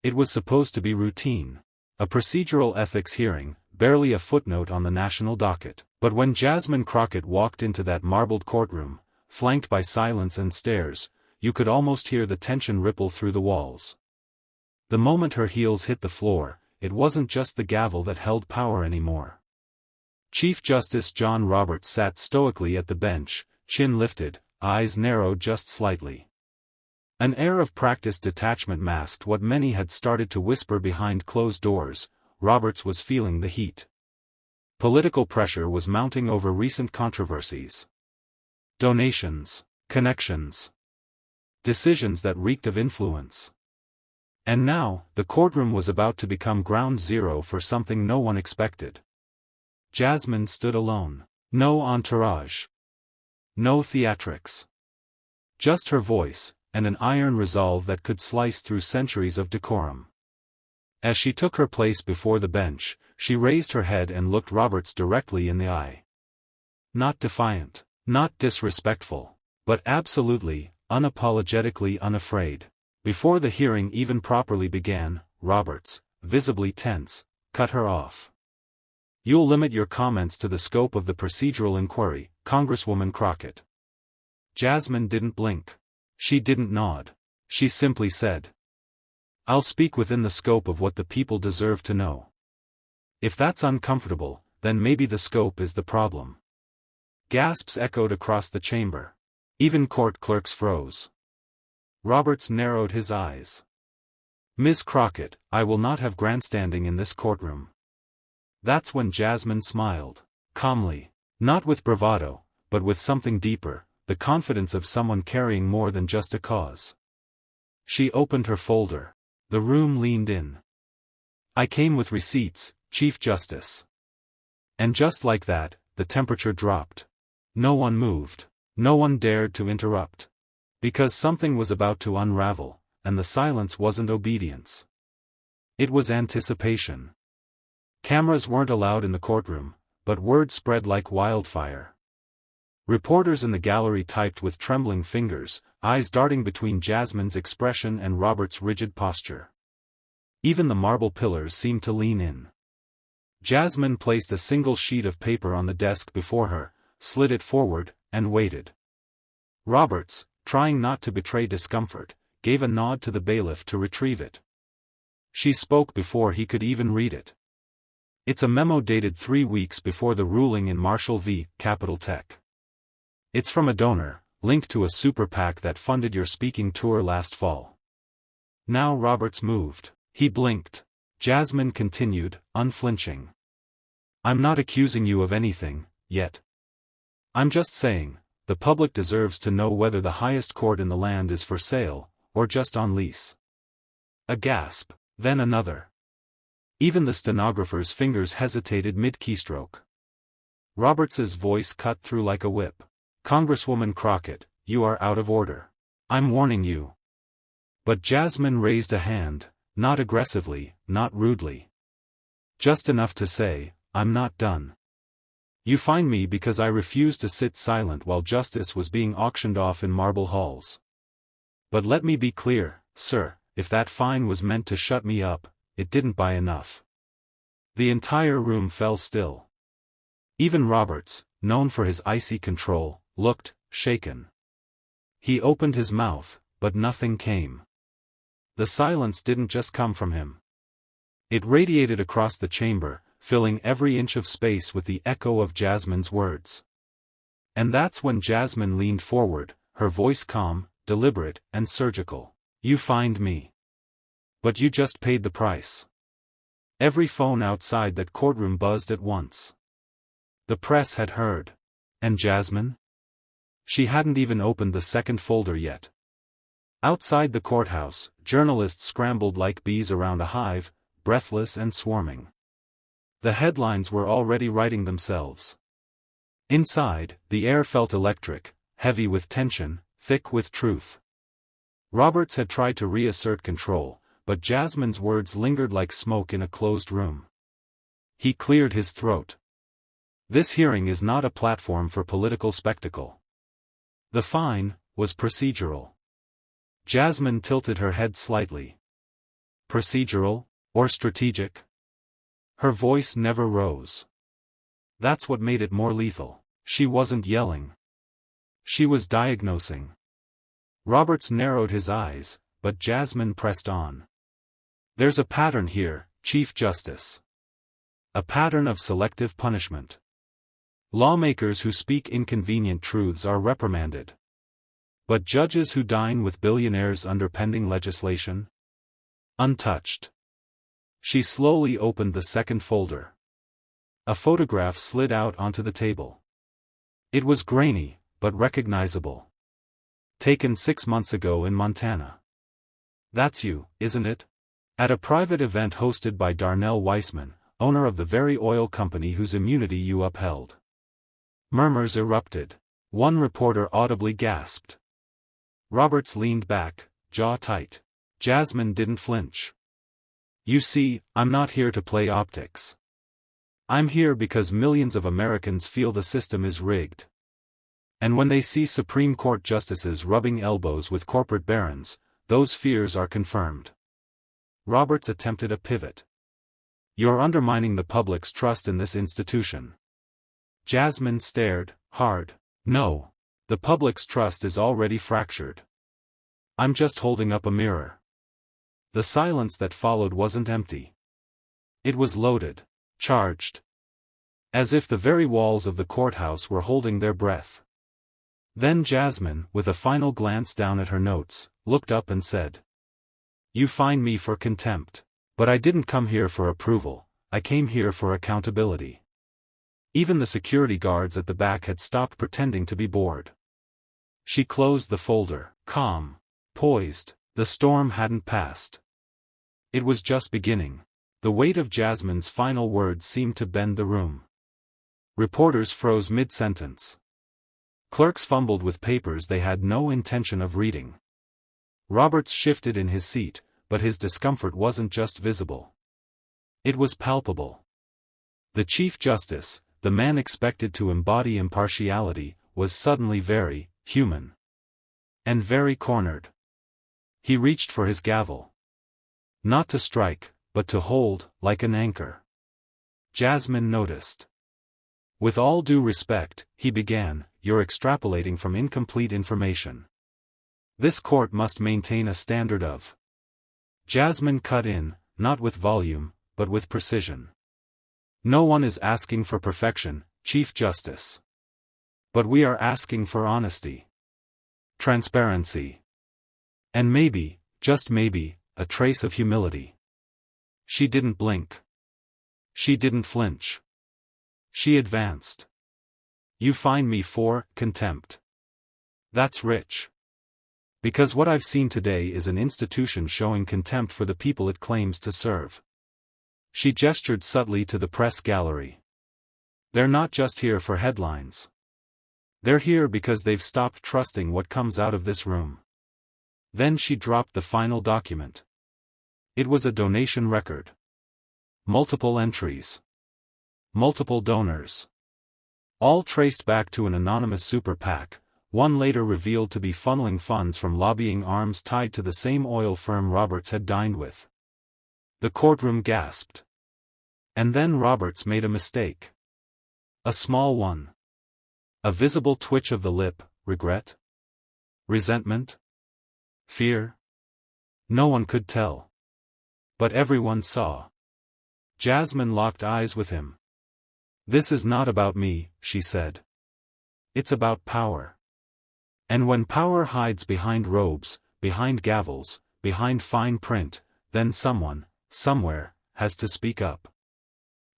It was supposed to be routine. A procedural ethics hearing, barely a footnote on the national docket. But when Jasmine Crockett walked into that marbled courtroom, flanked by silence and stares, you could almost hear the tension ripple through the walls. The moment her heels hit the floor, it wasn't just the gavel that held power anymore. Chief Justice John Roberts sat stoically at the bench, chin lifted, eyes narrowed just slightly. An air of practiced detachment masked what many had started to whisper behind closed doors. Roberts was feeling the heat. Political pressure was mounting over recent controversies. Donations, connections, decisions that reeked of influence. And now, the courtroom was about to become ground zero for something no one expected. Jasmine stood alone. No entourage. No theatrics. Just her voice, and an iron resolve that could slice through centuries of decorum. As she took her place before the bench, she raised her head and looked Roberts directly in the eye. Not defiant, not disrespectful, but absolutely, unapologetically unafraid. Before the hearing even properly began, Roberts, visibly tense, cut her off. "You'll limit your comments to the scope of the procedural inquiry, Congresswoman Crockett." Jasmine didn't blink. She didn't nod. She simply said, "I'll speak within the scope of what the people deserve to know. If that's uncomfortable, then maybe the scope is the problem." Gasps echoed across the chamber. Even court clerks froze. Roberts narrowed his eyes. "Ms. Crockett, I will not have grandstanding in this courtroom." That's when Jasmine smiled. Calmly. Not with bravado, but with something deeper, the confidence of someone carrying more than just a cause. She opened her folder. The room leaned in. "I came with receipts, Chief Justice." And just like that, the temperature dropped. No one moved. No one dared to interrupt. Because something was about to unravel, and the silence wasn't obedience. It was anticipation. Cameras weren't allowed in the courtroom, but word spread like wildfire. Reporters in the gallery typed with trembling fingers, eyes darting between Jasmine's expression and Robert's rigid posture. Even the marble pillars seemed to lean in. Jasmine placed a single sheet of paper on the desk before her, slid it forward, and waited. Roberts, trying not to betray discomfort, gave a nod to the bailiff to retrieve it. She spoke before he could even read it. "It's a memo dated 3 weeks before the ruling in Marshall v. Capital Tech. It's from a donor, linked to a super PAC that funded your speaking tour last fall." Now Roberts moved. He blinked. Jasmine continued, unflinching. "I'm not accusing you of anything, yet. I'm just saying, the public deserves to know whether the highest court in the land is for sale, or just on lease." A gasp, then another. Even the stenographer's fingers hesitated mid-keystroke. Roberts's voice cut through like a whip. "Congresswoman Crockett, you are out of order. I'm warning you." But Jasmine raised a hand, not aggressively, not rudely. Just enough to say, "I'm not done. You fined me because I refused to sit silent while justice was being auctioned off in marble halls. But let me be clear, sir, if that fine was meant to shut me up, it didn't buy enough." The entire room fell still. Even Roberts, known for his icy control, looked shaken. He opened his mouth, but nothing came. The silence didn't just come from him. It radiated across the chamber, filling every inch of space with the echo of Jasmine's words. And that's when Jasmine leaned forward, her voice calm, deliberate, and surgical. "You fined me. But you just paid the price." Every phone outside that courtroom buzzed at once. The press had heard. And Jasmine? She hadn't even opened the second folder yet. Outside the courthouse, journalists scrambled like bees around a hive, breathless and swarming. The headlines were already writing themselves. Inside, the air felt electric, heavy with tension, thick with truth. Roberts had tried to reassert control, but Jasmine's words lingered like smoke in a closed room. He cleared his throat. "This hearing is not a platform for political spectacle." The fine was procedural. Jasmine tilted her head slightly. procedural, or strategic? Her voice never rose. That's what made it more lethal. She wasn't yelling. She was diagnosing. Roberts narrowed his eyes, but Jasmine pressed on. There's a pattern here, Chief Justice. A pattern of selective punishment. Lawmakers who speak inconvenient truths are reprimanded. But judges who dine with billionaires under pending legislation? Untouched. She slowly opened the second folder. A photograph slid out onto the table. It was grainy, but recognizable. Taken 6 months ago in Montana. That's you, isn't it? At a private event hosted by Darnell Weissman, owner of the very oil company whose immunity you upheld. Murmurs erupted. One reporter audibly gasped. Roberts leaned back, jaw tight. Jasmine didn't flinch. You see, I'm not here to play optics. I'm here because millions of Americans feel the system is rigged. And when they see Supreme Court justices rubbing elbows with corporate barons, those fears are confirmed. Roberts attempted a pivot. You're undermining the public's trust in this institution. Jasmine stared, hard. No. The public's trust is already fractured. I'm just holding up a mirror. The silence that followed wasn't empty. It was loaded, charged. As if the very walls of the courthouse were holding their breath. Then Jasmine, with a final glance down at her notes, looked up and said, You fine me for contempt. But I didn't come here for approval, I came here for accountability. Even the security guards at the back had stopped pretending to be bored. She closed the folder, calm, poised. The storm hadn't passed. It was just beginning. The weight of Jasmine's final words seemed to bend the room. Reporters froze mid-sentence. Clerks fumbled with papers they had no intention of reading. Roberts shifted in his seat, but his discomfort wasn't just visible. It was palpable. The Chief Justice, the man expected to embody impartiality, was suddenly very human. And very cornered. He reached for his gavel. Not to strike, but to hold, like an anchor. Jasmine noticed. With all due respect, he began, you're extrapolating from incomplete information. This court must maintain a standard of. Jasmine cut in, not with volume, but with precision. No one is asking for perfection, Chief Justice. But we are asking for honesty. Transparency. And maybe, just maybe, a trace of humility. She didn't blink. She didn't flinch. She advanced. You fine me for contempt. That's rich. Because what I've seen today is an institution showing contempt for the people it claims to serve. She gestured subtly to the press gallery. They're not just here for headlines. They're here because they've stopped trusting what comes out of this room. Then she dropped the final document. It was a donation record. Multiple entries. Multiple donors. All traced back to an anonymous super PAC, one later revealed to be funneling funds from lobbying arms tied to the same oil firm Roberts had dined with. The courtroom gasped. And then Roberts made a mistake. A small one. A visible twitch of the lip, regret? Resentment? Fear? No one could tell. But everyone saw. Jasmine locked eyes with him. This is not about me, she said. It's about power. And when power hides behind robes, behind gavels, behind fine print, then someone, somewhere, has to speak up.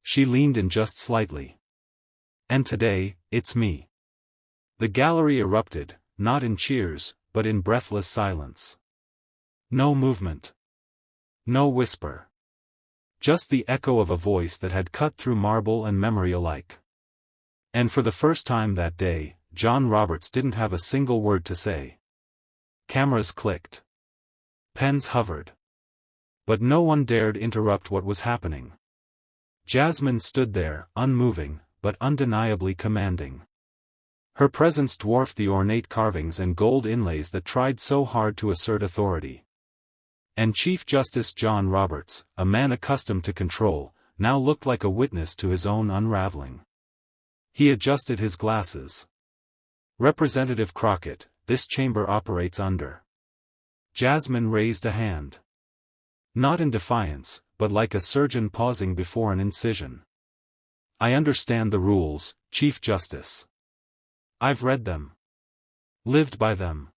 She leaned in just slightly. And today, it's me. The gallery erupted, not in cheers, but in breathless silence. No movement. No whisper. Just the echo of a voice that had cut through marble and memory alike. And for the first time that day, John Roberts didn't have a single word to say. Cameras clicked. Pens hovered. But no one dared interrupt what was happening. Jasmine stood there, unmoving, but undeniably commanding. Her presence dwarfed the ornate carvings and gold inlays that tried so hard to assert authority. And Chief Justice John Roberts, a man accustomed to control, now looked like a witness to his own unraveling. He adjusted his glasses. Representative Crockett, this chamber operates under. Jasmine raised a hand. Not in defiance, but like a surgeon pausing before an incision. I understand the rules, Chief Justice. I've read them. Lived by them.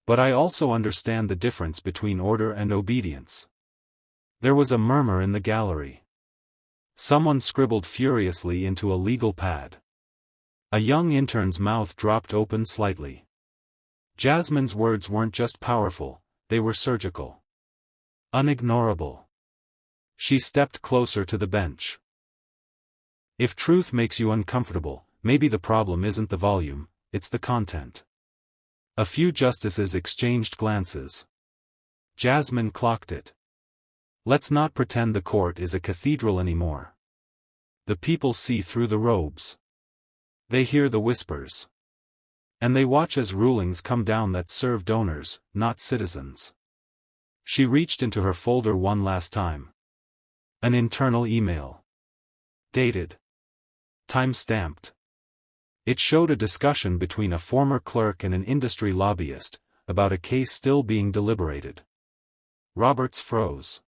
But I also understand the difference between order and obedience. There was a murmur in the gallery. Someone scribbled furiously into a legal pad. A young intern's mouth dropped open slightly. Jasmine's words weren't just powerful, they were surgical. Unignorable. She stepped closer to the bench. If truth makes you uncomfortable, maybe the problem isn't the volume, it's the content. A few justices exchanged glances. Jasmine clocked it. Let's not pretend the court is a cathedral anymore. The people see through the robes. They hear the whispers. And they watch as rulings come down that serve donors, not citizens. She reached into her folder one last time. An internal email. Dated. Time-stamped. It showed a discussion between a former clerk and an industry lobbyist, about a case still being deliberated. Roberts froze.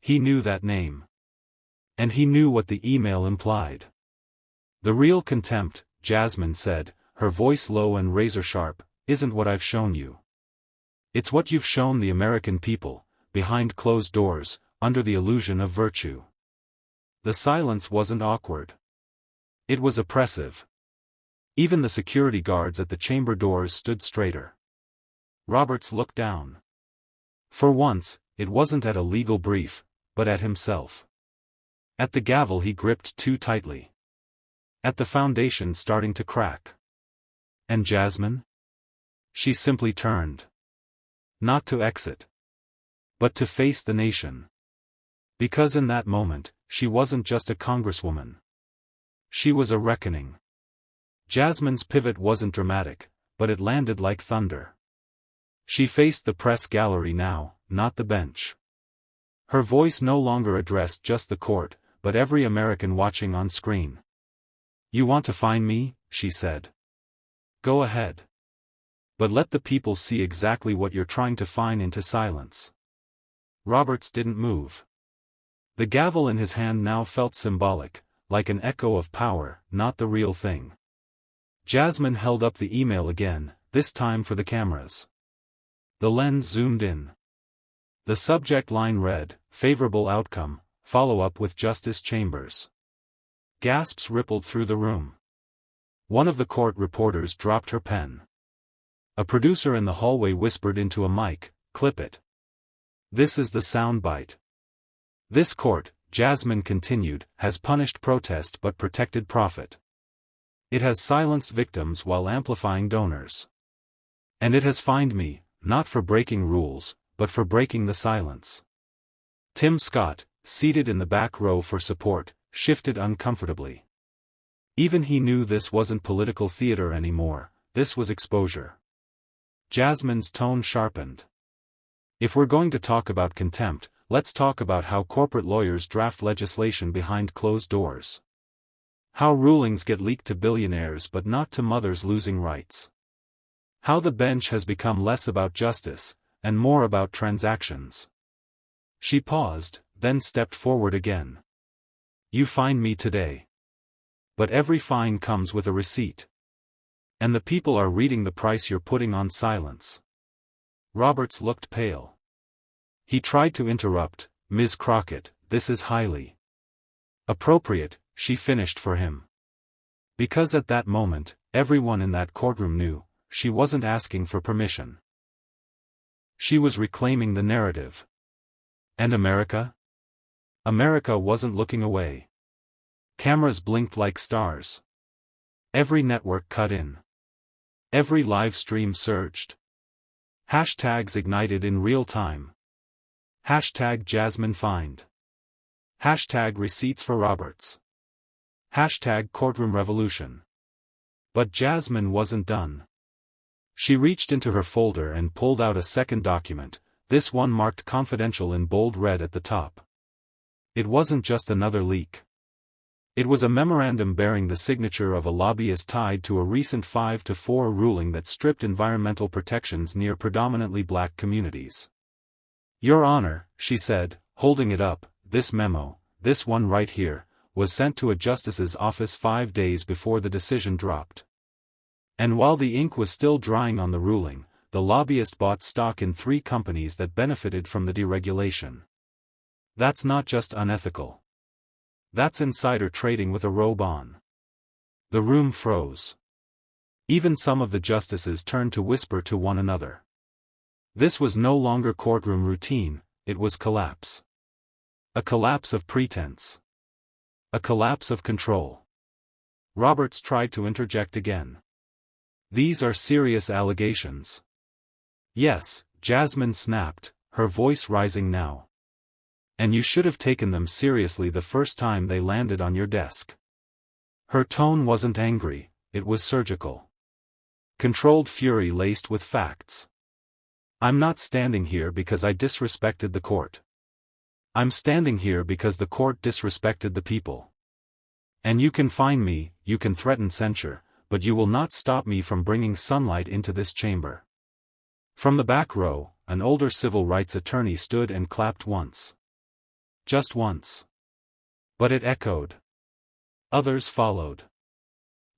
He knew that name. And he knew what the email implied. The real contempt, Jasmine said, her voice low and razor-sharp, isn't what I've shown you. It's what you've shown the American people, behind closed doors, under the illusion of virtue. The silence wasn't awkward. It was oppressive. Even the security guards at the chamber doors stood straighter. Roberts looked down. For once, it wasn't at a legal brief, but at himself. At the gavel he gripped too tightly. At the foundation starting to crack. And Jasmine? She simply turned. Not to exit. But to face the nation. Because in that moment, she wasn't just a congresswoman. She was a reckoning. Jasmine's pivot wasn't dramatic, but it landed like thunder. She faced the press gallery now, not the bench. Her voice no longer addressed just the court, but every American watching on screen. You want to find me, she said. Go ahead. But let the people see exactly what you're trying to find into silence. Roberts didn't move. The gavel in his hand now felt symbolic, like an echo of power, not the real thing. Jasmine held up the email again, this time for the cameras. The lens zoomed in. The subject line read, "Favorable outcome, follow-up with Justice Chambers." Gasps rippled through the room. One of the court reporters dropped her pen. A producer in the hallway whispered into a mic, "Clip it. This is the soundbite." This court, Jasmine continued, has punished protest but protected profit. It has silenced victims while amplifying donors. And it has fined me, not for breaking rules, but for breaking the silence. Tim Scott, seated in the back row for support, shifted uncomfortably. Even he knew this wasn't political theater anymore, this was exposure. Jasmine's tone sharpened. If we're going to talk about contempt, let's talk about how corporate lawyers draft legislation behind closed doors. How rulings get leaked to billionaires but not to mothers losing rights. How the bench has become less about justice, and more about transactions. She paused, then stepped forward again. You fine me today. But every fine comes with a receipt. And the people are reading the price you're putting on silence. Roberts looked pale. He tried to interrupt, "Ms. Crockett, this is highly appropriate," she finished for him. Because at that moment, everyone in that courtroom knew, she wasn't asking for permission. She was reclaiming the narrative. And America? America wasn't looking away. Cameras blinked like stars. Every network cut in. Every live stream surged. Hashtags ignited in real time. Hashtag Jasmine fined. Hashtag receipts for Roberts. Hashtag courtroom revolution. But Jasmine wasn't done. She reached into her folder and pulled out a second document, this one marked confidential in bold red at the top. It wasn't just another leak. It was a memorandum bearing the signature of a lobbyist tied to a recent 5-4 ruling that stripped environmental protections near predominantly black communities. Your Honor, she said, holding it up, this memo, this one right here, was sent to a justice's office 5 days before the decision dropped. And while the ink was still drying on the ruling, the lobbyist bought stock in 3 companies that benefited from the deregulation. That's not just unethical. That's insider trading with a robe on. The room froze. Even some of the justices turned to whisper to one another. This was no longer courtroom routine, it was collapse. A collapse of pretense. A collapse of control. Roberts tried to interject again. These are serious allegations. Yes, Jasmine snapped, her voice rising now. And you should have taken them seriously the first time they landed on your desk. Her tone wasn't angry, it was surgical. Controlled fury laced with facts. I'm not standing here because I disrespected the court. I'm standing here because the court disrespected the people. And you can fine me, you can threaten censure, but you will not stop me from bringing sunlight into this chamber. From the back row, an older civil rights attorney stood and clapped once. Just once. But it echoed. Others followed.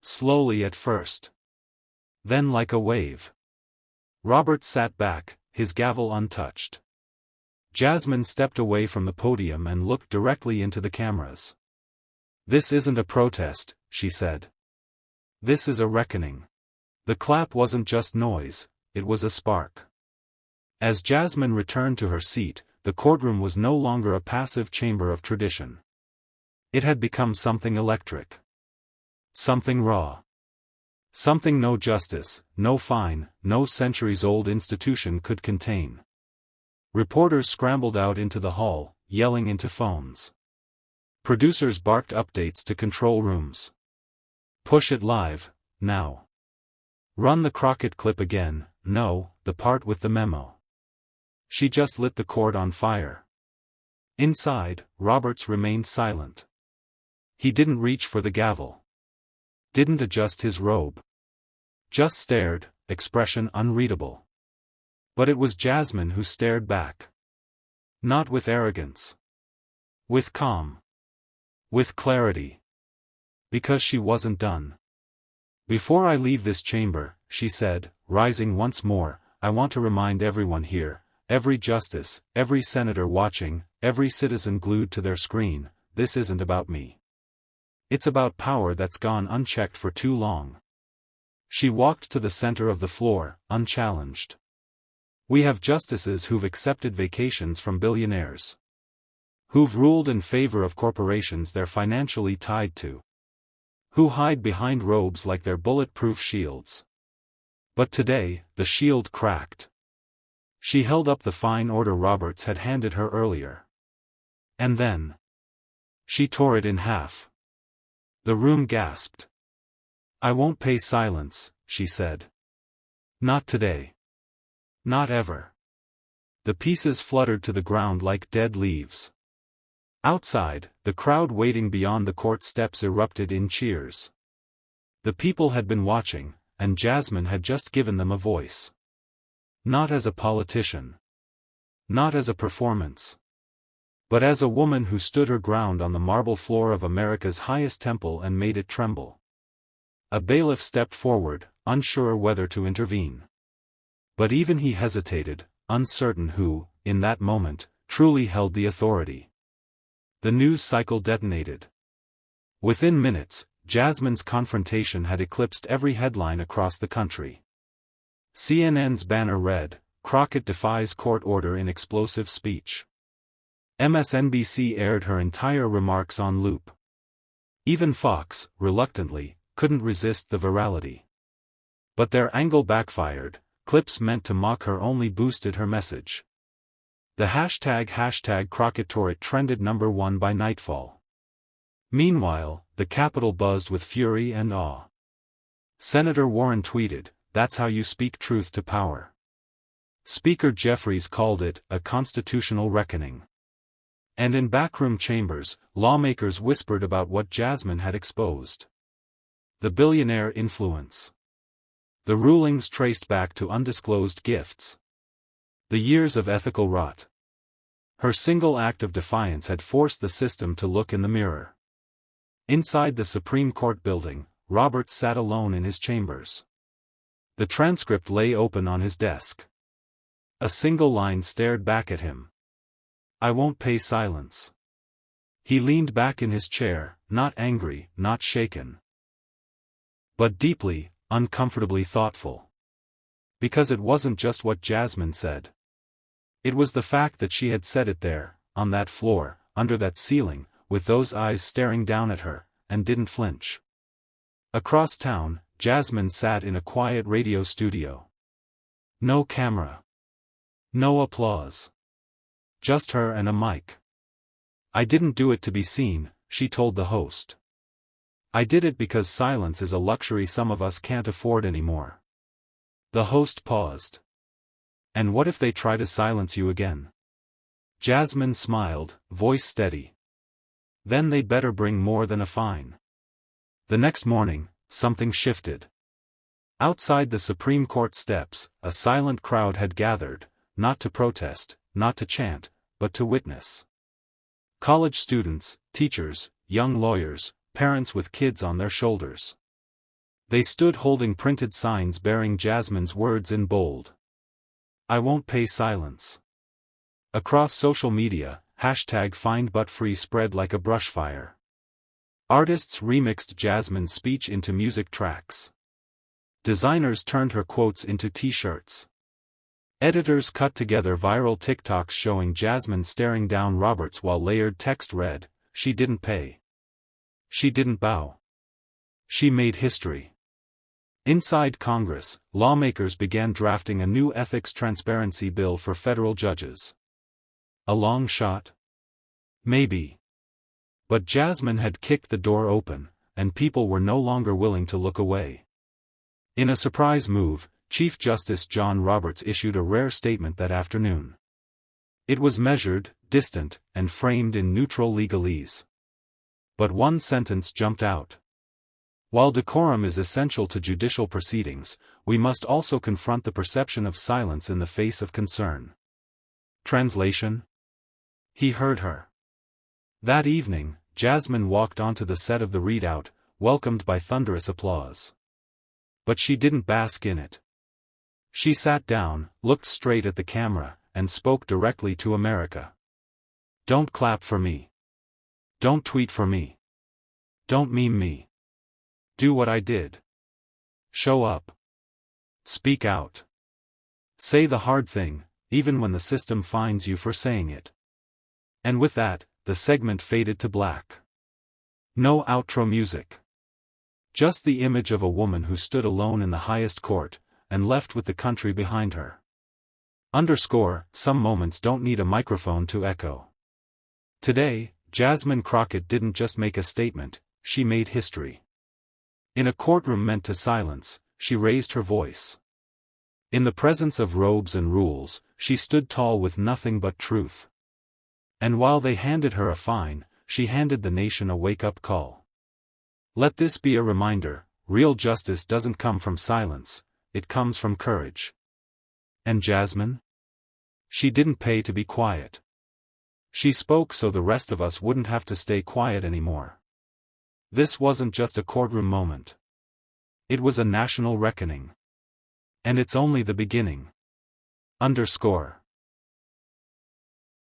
Slowly at first. Then like a wave. Robert sat back, his gavel untouched. Jasmine stepped away from the podium and looked directly into the cameras. This isn't a protest, she said. This is a reckoning. The clap wasn't just noise, it was a spark. As Jasmine returned to her seat, the courtroom was no longer a passive chamber of tradition. It had become something electric. Something raw. Something no justice, no fine, no centuries-old institution could contain. Reporters scrambled out into the hall, yelling into phones. Producers barked updates to control rooms. Push it live, now. Run the Crockett clip again, no, the part with the memo. She just lit the court on fire. Inside, Roberts remained silent. He didn't reach for the gavel. Didn't adjust his robe. Just stared, expression unreadable. But it was Jasmine who stared back. Not with arrogance. With calm. With clarity. Because she wasn't done. Before I leave this chamber, she said, rising once more, I want to remind everyone here, every justice, every senator watching, every citizen glued to their screen, this isn't about me. It's about power that's gone unchecked for too long. She walked to the center of the floor, unchallenged. We have justices who've accepted vacations from billionaires. Who've ruled in favor of corporations they're financially tied to. Who hide behind robes like they're bulletproof shields. But today, the shield cracked. She held up the fine order Roberts had handed her earlier. And then she tore it in half. The room gasped. I won't pay silence, she said. Not today. Not ever. The pieces fluttered to the ground like dead leaves. Outside, the crowd waiting beyond the court steps erupted in cheers. The people had been watching, and Jasmine had just given them a voice. Not as a politician. Not as a performance. But as a woman who stood her ground on the marble floor of America's highest temple and made it tremble. A bailiff stepped forward, unsure whether to intervene. But even he hesitated, uncertain who, in that moment, truly held the authority. The news cycle detonated. Within minutes, Jasmine's confrontation had eclipsed every headline across the country. CNN's banner read, Crockett defies court order in explosive speech. MSNBC aired her entire remarks on loop. Even Fox, reluctantly, couldn't resist the virality. But their angle backfired, clips meant to mock her only boosted her message. The hashtag #CrockettTorit trended #1 by nightfall. Meanwhile, the Capitol buzzed with fury and awe. Senator Warren tweeted, "That's how you speak truth to power." Speaker Jeffries called it a constitutional reckoning. And in backroom chambers, lawmakers whispered about what Jasmine had exposed. The billionaire influence. The rulings traced back to undisclosed gifts. The years of ethical rot. Her single act of defiance had forced the system to look in the mirror. Inside the Supreme Court building, Roberts sat alone in his chambers. The transcript lay open on his desk. A single line stared back at him. "I won't pay silence." He leaned back in his chair, not angry, not shaken, but deeply, uncomfortably thoughtful. Because it wasn't just what Jasmine said. It was the fact that she had said it there, on that floor, under that ceiling, with those eyes staring down at her, and didn't flinch. Across town, Jasmine sat in a quiet radio studio. No camera. No applause. Just her and a mic. "I didn't do it to be seen," she told the host. "I did it because silence is a luxury some of us can't afford anymore." The host paused. "And what if they try to silence you again?" Jasmine smiled, voice steady. "Then they'd better bring more than a fine." The next morning, something shifted. Outside the Supreme Court steps, a silent crowd had gathered, not to protest, not to chant, but to witness. College students, teachers, young lawyers, parents with kids on their shoulders. They stood holding printed signs bearing Jasmine's words in bold. "I won't pay silence." Across social media, #FindButFree spread like a brushfire. Artists remixed Jasmine's speech into music tracks. Designers turned her quotes into t-shirts. Editors cut together viral TikToks showing Jasmine staring down Roberts while layered text read, "She didn't pay. She didn't bow. She made history." Inside Congress, lawmakers began drafting a new ethics transparency bill for federal judges. A long shot? Maybe. But Jasmine had kicked the door open, and people were no longer willing to look away. In a surprise move, Chief Justice John Roberts issued a rare statement that afternoon. It was measured, distant, and framed in neutral legalese. But one sentence jumped out. "While decorum is essential to judicial proceedings, we must also confront the perception of silence in the face of concern." Translation? He heard her. That evening, Jasmine walked onto the set of the readout, welcomed by thunderous applause. But she didn't bask in it. She sat down, looked straight at the camera, and spoke directly to America. "Don't clap for me. Don't tweet for me. Don't meme me. Do what I did. Show up. Speak out. Say the hard thing, even when the system fines you for saying it." And with that, the segment faded to black. No outro music. Just the image of a woman who stood alone in the highest court, and left with the country behind her. Some moments don't need a microphone to echo. Today, Jasmine Crockett didn't just make a statement, she made history. In a courtroom meant to silence, she raised her voice. In the presence of robes and rules, she stood tall with nothing but truth. And while they handed her a fine, she handed the nation a wake-up call. Let this be a reminder, real justice doesn't come from silence, it comes from courage. And Jasmine? She didn't pay to be quiet. She spoke so the rest of us wouldn't have to stay quiet anymore. This wasn't just a courtroom moment. It was a national reckoning. And it's only the beginning. ___